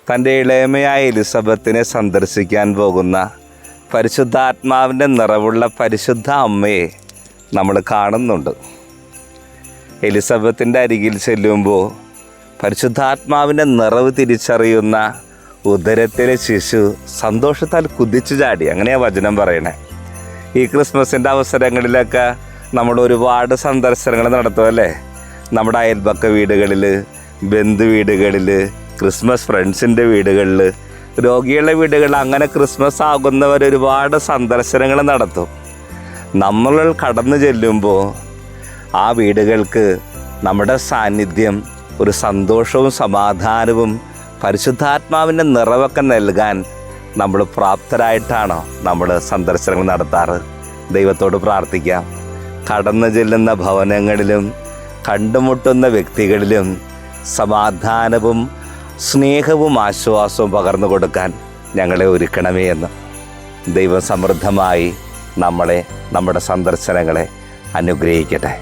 തൻ്റെ ഇളയമയായ എലിസബത്തിനെ സന്ദർശിക്കാൻ പോകുന്ന പരിശുദ്ധാത്മാവിൻ്റെ നിറവുള്ള പരിശുദ്ധ അമ്മയെ നമ്മൾ കാണുന്നുണ്ട്. എലിസബത്തിൻ്റെ അരികിൽ ചെല്ലുമ്പോൾ പരിശുദ്ധാത്മാവിൻ്റെ നിറവ് തിരിച്ചറിയുന്ന ഉദരത്തിലെ ശിശു സന്തോഷത്താൽ കുതിച്ചു ചാടി. അങ്ങനെയാണ് വചനം പറയണേ. ഈ ക്രിസ്മസിൻ്റെ അവസരങ്ങളിലൊക്കെ നമ്മൾ ഒരുപാട് സന്ദർശനങ്ങൾ നടത്തുമല്ലേ. നമ്മുടെ അയൽപക്ക വീടുകളിൽ, ബന്ധു വീടുകളിൽ, ക്രിസ്മസ് ഫ്രണ്ട്സിൻ്റെ വീടുകളിൽ, രോഗികളുടെ വീടുകളിൽ, അങ്ങനെ ക്രിസ്മസ് ആകുന്നവർ ഒരുപാട് സന്ദർശനങ്ങൾ നടത്തും. നമ്മൾ കടന്നു ചെല്ലുമ്പോൾ ആ വീടുകൾക്ക് നമ്മുടെ സാന്നിധ്യം ഒരു സന്തോഷവും സമാധാനവും പരിശുദ്ധാത്മാവിൻ്റെ നിറവൊക്കെ നൽകാൻ നമ്മൾ പ്രാപ്തരായിട്ടാണോ നമ്മൾ സന്ദർശനങ്ങൾ നടത്താറ്? ദൈവത്തോട് പ്രാർത്ഥിക്കാം. കടന്നു ചെല്ലുന്ന ഭവനങ്ങളിലും കണ്ടുമുട്ടുന്ന വ്യക്തികളിലും സമാധാനവും സ്നേഹവും ആശ്വാസവും പകർന്നു കൊടുക്കാൻ ഞങ്ങളെ ഒരുക്കണമേ എന്ന്. ദൈവം സമൃദ്ധമായി നമ്മളെ, നമ്മുടെ സന്ദർശനങ്ങളെ അനുഗ്രഹിക്കട്ടെ.